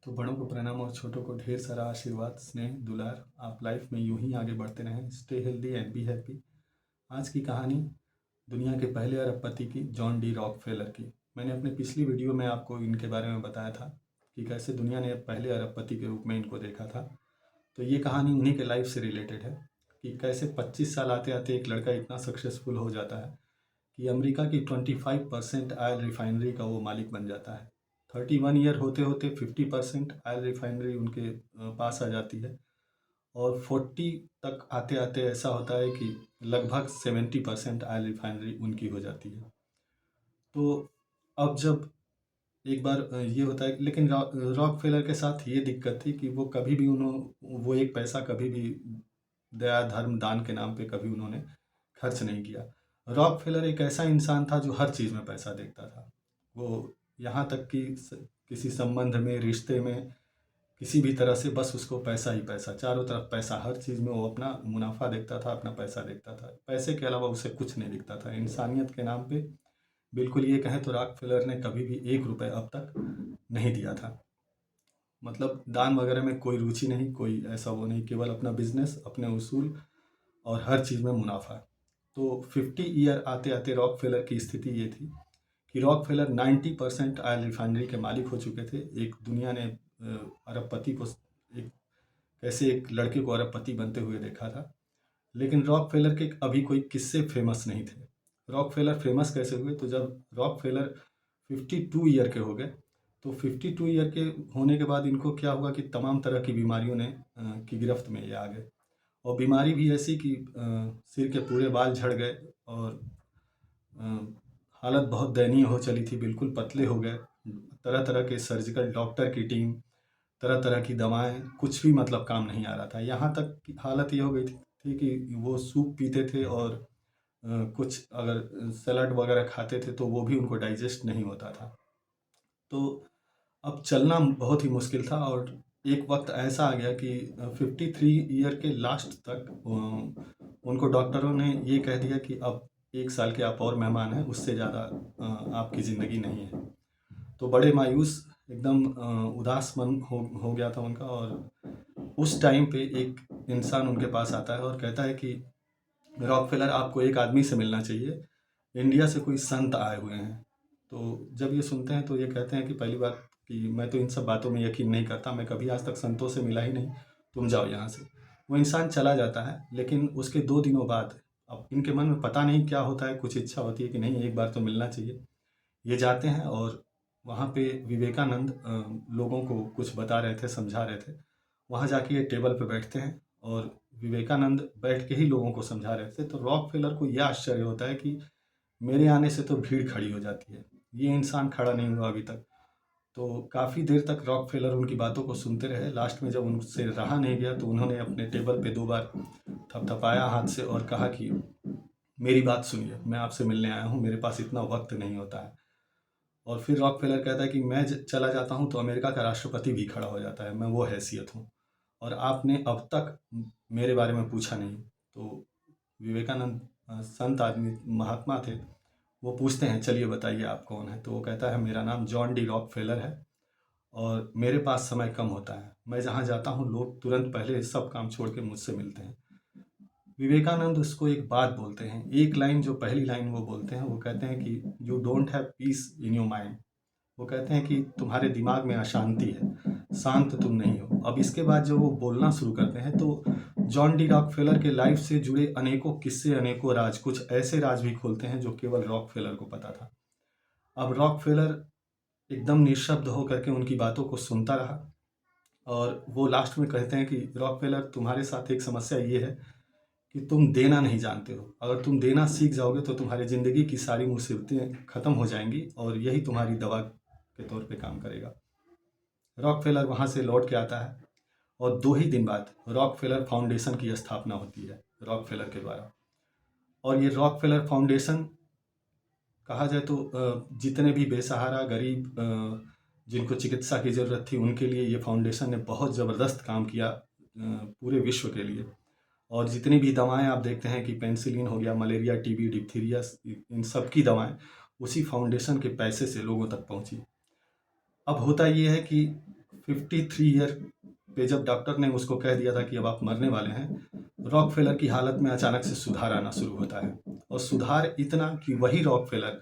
तो बड़ों को प्रणाम और छोटों को ढेर सारा आशीर्वाद, स्नेह, दुलार। आप लाइफ में यूं ही आगे बढ़ते रहें। Stay healthy and be happy. आज की कहानी दुनिया के पहले अरबपति की, जॉन डी रॉकफेलर की। मैंने अपने पिछली वीडियो में आपको इनके बारे में बताया था कि कैसे दुनिया ने पहले अरबपति के रूप में इनको देखा था। तो ये कहानी उन्हीं के लाइफ से रिलेटेड है कि कैसे 25 साल आते आते एक लड़का इतना सक्सेसफुल हो जाता है कि अमेरिका की 25% ऑयल रिफाइनरी का वो मालिक बन जाता है। 31 ईयर होते होते 50% ऑयल रिफाइनरी उनके पास आ जाती है और 40 तक आते आते ऐसा होता है कि लगभग 70% ऑयल रिफाइनरी उनकी हो जाती है। तो अब जब एक बार ये होता है, लेकिन रॉकफेलर के साथ ये दिक्कत थी कि वो कभी भी वो एक पैसा कभी भी दया धर्म दान के नाम पे कभी उन्होंने खर्च नहीं किया। रॉकफेलर एक ऐसा इंसान था जो हर चीज़ में पैसा देखता था। वो यहाँ तक कि किसी संबंध में, रिश्ते में, किसी भी तरह से बस उसको पैसा ही पैसा, चारों तरफ पैसा, हर चीज़ में वो अपना मुनाफा देखता था, अपना पैसा देखता था। पैसे के अलावा उसे कुछ नहीं दिखता था। इंसानियत के नाम पे बिल्कुल ये कहें तो रॉकफेलर ने कभी भी 1 रुपये अब तक नहीं दिया था। मतलब दान वगैरह में कोई रुचि नहीं, कोई ऐसा वो नहीं, केवल अपना बिजनेस, अपने उसूल और हर चीज़ में मुनाफा। तो 50 ईयर आते आते रॉकफेलर की स्थिति ये थी कि रॉकफेलर 90% ऑयल रिफाइनरी के मालिक हो चुके थे। एक दुनिया ने अरबपति को, एक कैसे एक लड़के को अरबपति बनते हुए देखा था। लेकिन रॉकफेलर के अभी कोई किस्से फेमस नहीं थे। रॉकफेलर फेमस कैसे हुए? तो जब रॉकफेलर 52 ईयर के हो गए, तो 52 ईयर के होने के बाद इनको क्या हुआ कि तमाम तरह की बीमारियों ने की गिरफ्त में ये आ गए। और बीमारी भी ऐसी कि सिर के पूरे बाल झड़ गए और हालत बहुत दयनीय हो चली थी, बिल्कुल पतले हो गए। तरह तरह के सर्जिकल डॉक्टर की टीम, तरह तरह की दवाएं, कुछ भी मतलब काम नहीं आ रहा था। यहाँ तक कि हालत ये हो गई थी कि वो सूप पीते थे और कुछ अगर सलाद वगैरह खाते थे तो वो भी उनको डाइजेस्ट नहीं होता था। तो अब चलना बहुत ही मुश्किल था और एक वक्त ऐसा आ गया कि 53 ईयर के लास्ट तक उनको डॉक्टरों ने ये कह दिया कि अब 1 साल के आप और मेहमान हैं, उससे ज़्यादा आपकी ज़िंदगी नहीं है। तो बड़े मायूस, एकदम उदास मन हो गया था उनका। और उस टाइम पे एक इंसान उनके पास आता है और कहता है कि रॉकफेलर, आपको एक आदमी से मिलना चाहिए, इंडिया से कोई संत आए हुए हैं। तो जब ये सुनते हैं तो ये कहते हैं कि पहली बात कि मैं तो इन सब बातों में यकीन नहीं करता, मैं कभी आज तक संतों से मिला ही नहीं, तुम जाओ यहाँ से। वो इंसान चला जाता है, लेकिन उसके 2 दिनों बाद अब इनके मन में पता नहीं क्या होता है, कुछ इच्छा होती है कि नहीं, एक बार तो मिलना चाहिए। ये जाते हैं और वहाँ पे विवेकानंद लोगों को कुछ बता रहे थे, समझा रहे थे। वहाँ जाके ये टेबल पे बैठते हैं और विवेकानंद बैठ के ही लोगों को समझा रहे थे। तो रॉकफेलर को यह आश्चर्य होता है कि मेरे आने से तो भीड़ खड़ी हो जाती है, ये इंसान खड़ा नहीं हुआ अभी तक। तो काफ़ी देर तक रॉकफेलर उनकी बातों को सुनते रहे। लास्ट में जब उनसे रहा नहीं गया तो उन्होंने अपने टेबल पे 2 बार थपथपाया हाथ से और कहा कि मेरी बात सुनिए, मैं आपसे मिलने आया हूँ, मेरे पास इतना वक्त नहीं होता है। और फिर रॉकफेलर कहता है कि मैं चला जाता हूँ तो अमेरिका का राष्ट्रपति भी खड़ा हो जाता है, मैं वो हैसियत हूँ, और आपने अब तक मेरे बारे में पूछा नहीं। तो विवेकानंद संत आदमी, महात्मा थे, वो पूछते हैं चलिए बताइए आप कौन है? तो वो कहता है मेरा नाम जॉन डी रॉकफेलर है और मेरे पास समय कम होता है, मैं जहाँ जाता हूँ लोग तुरंत पहले सब काम छोड़ के मुझसे मिलते हैं। विवेकानंद उसको एक बात बोलते हैं, एक लाइन, जो पहली लाइन वो बोलते हैं, वो कहते हैं कि you don't have piece in your mind. वो कहते हैं कि तुम्हारे दिमाग में अशांति है, शांत तुम नहीं हो। अब इसके बाद जब वो बोलना शुरू करते हैं तो जॉन डी रॉकफेलर के लाइफ से जुड़े अनेकों किस्से, अनेकों राज, कुछ ऐसे राज भी खोलते हैं जो केवल रॉकफेलर को पता था। अब रॉकफेलर एकदम निशब्द होकर के उनकी बातों को सुनता रहा और वो लास्ट में कहते हैं कि रॉकफेलर, तुम्हारे साथ एक समस्या ये है कि तुम देना नहीं जानते हो। अगर तुम देना सीख जाओगे तो तुम्हारी ज़िंदगी की सारी मुसीबतें ख़त्म हो जाएंगी और यही तुम्हारी दवा के तौर पे काम करेगा। रॉकफेलर वहाँ से लौट के आता है और 2 ही दिन बाद रॉकफेलर फाउंडेशन की स्थापना होती है रॉकफेलर के द्वारा। और ये रॉकफेलर फाउंडेशन, कहा जाए तो जितने भी बेसहारा, गरीब, जिनको चिकित्सा की ज़रूरत थी, उनके लिए ये फाउंडेशन ने बहुत ज़बरदस्त काम किया पूरे विश्व के लिए। और जितनी भी दवाएं आप देखते हैं कि पेनिसिलिन हो गया, मलेरिया, टीबी, डिप्थीरिया, इन सब की दवाएं उसी फाउंडेशन के पैसे से लोगों तक पहुंची। अब होता ये है कि 53 ईयर पे जब डॉक्टर ने उसको कह दिया था कि अब आप मरने वाले हैं, रॉकफेलर की हालत में अचानक से सुधार आना शुरू होता है। और सुधार इतना कि वही रॉकफेलर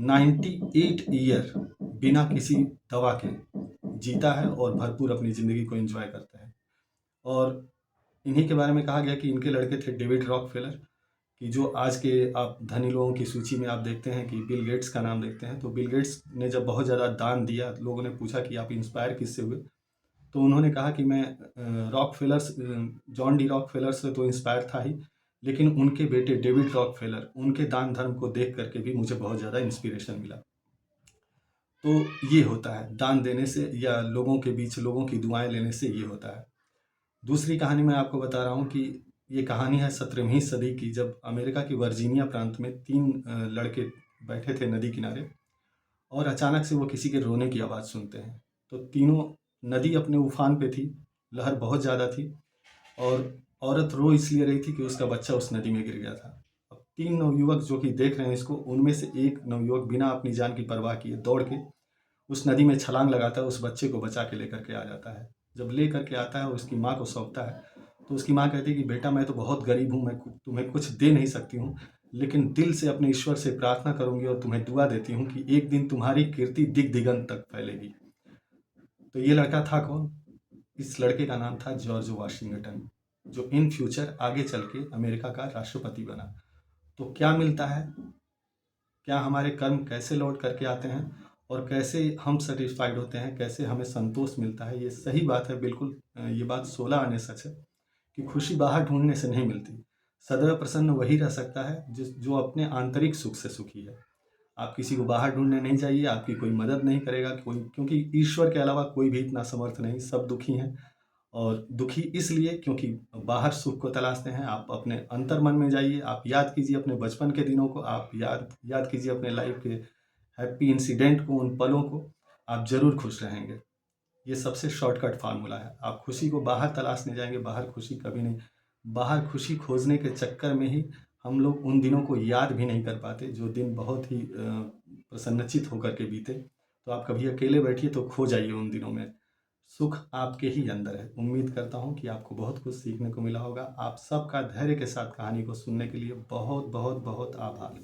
98 ईयर बिना किसी दवा के जीता है और भरपूर अपनी ज़िंदगी को एंजॉय करता है। और इन्हीं के बारे में कहा गया कि इनके लड़के थे डेविड रॉकफेलर, कि जो आज के आप धनी लोगों की सूची में आप देखते हैं कि बिल गेट्स का नाम देखते हैं, तो बिल गेट्स ने जब बहुत ज़्यादा दान दिया, लोगों ने पूछा कि आप इंस्पायर किससे हुए, तो उन्होंने कहा कि मैं रॉकफेलर्स, जॉन डी रॉकफेलर से तो इंस्पायर था ही, लेकिन उनके बेटे डेविड रॉकफेलर, उनके दान धर्म को देख करके भी मुझे बहुत ज़्यादा इंस्पिरेशन मिला। तो ये होता है दान देने से या लोगों के बीच लोगों की दुआएं लेने से, ये होता है। दूसरी कहानी मैं आपको बता रहा हूँ कि ये कहानी है 17वीं सदी की, जब अमेरिका की वर्जीनिया प्रांत में 3 लड़के बैठे थे नदी किनारे, और अचानक से वो किसी के रोने की आवाज़ सुनते हैं। तो तीनों, नदी अपने उफान पे थी, लहर बहुत ज़्यादा थी, और औरत रो इसलिए रही थी कि उसका बच्चा उस नदी में गिर गया था। अब 3 नवयुवक जो कि देख रहे हैं इसको, उनमें से एक नवयुवक बिना अपनी जान की परवाह किए दौड़ के उस नदी में छलांग लगाता है, उस बच्चे को बचा के लेकर के आ जाता है। जब ले करके आता है और उसकी माँ को सौंपता है, तो उसकी माँ कहती है कि बेटा, मैं तो बहुत गरीब हूँ, मैं तुम्हें कुछ दे नहीं सकती हूँ, लेकिन दिल से अपने ईश्वर से प्रार्थना करूँगी और तुम्हें दुआ देती हूँ कि एक दिन तुम्हारी कीर्ति दिग दिगंत तक फैलेगी। तो ये लड़का था कौन? इस लड़के का नाम था जॉर्ज वाशिंगटन, जो इन फ्यूचर आगे चल के अमेरिका का राष्ट्रपति बना। तो क्या मिलता है, क्या हमारे कर्म कैसे लौट करके आते हैं, और कैसे हम सेटिस्फाइड होते हैं, कैसे हमें संतोष मिलता है, ये सही बात है बिल्कुल। ये बात 16 आने सच है कि खुशी बाहर ढूंढने से नहीं मिलती। सदैव प्रसन्न वही रह सकता है जो अपने आंतरिक सुख से सुखी है। आप किसी को बाहर ढूंढने नहीं जाइए, आपकी कोई मदद नहीं करेगा कोई, क्योंकि ईश्वर के अलावा कोई भी इतना समर्थ नहीं, सब दुखी हैं। और दुखी इसलिए क्योंकि बाहर सुख को तलाशते हैं। आप अपने अंतर मन में जाइए, आप याद कीजिए अपने बचपन के दिनों को, आप याद कीजिए अपने लाइफ के हैप्पी इंसिडेंट को, उन पलों को, आप ज़रूर खुश रहेंगे। ये सबसे शॉर्टकट फार्मूला है। आप खुशी को बाहर तलाशने जाएंगे, बाहर खुशी कभी नहीं। बाहर खुशी खोजने के चक्कर में ही हम लोग उन दिनों को याद भी नहीं कर पाते, जो दिन बहुत ही प्रसन्नचित होकर के बीते। तो आप कभी अकेले बैठिए तो खो जाइए उन दिनों में। सुख आपके ही अंदर है। उम्मीद करता हूँ कि आपको बहुत कुछ सीखने को मिला होगा। आप सबका धैर्य के साथ कहानी को सुनने के लिए बहुत बहुत बहुत आभार।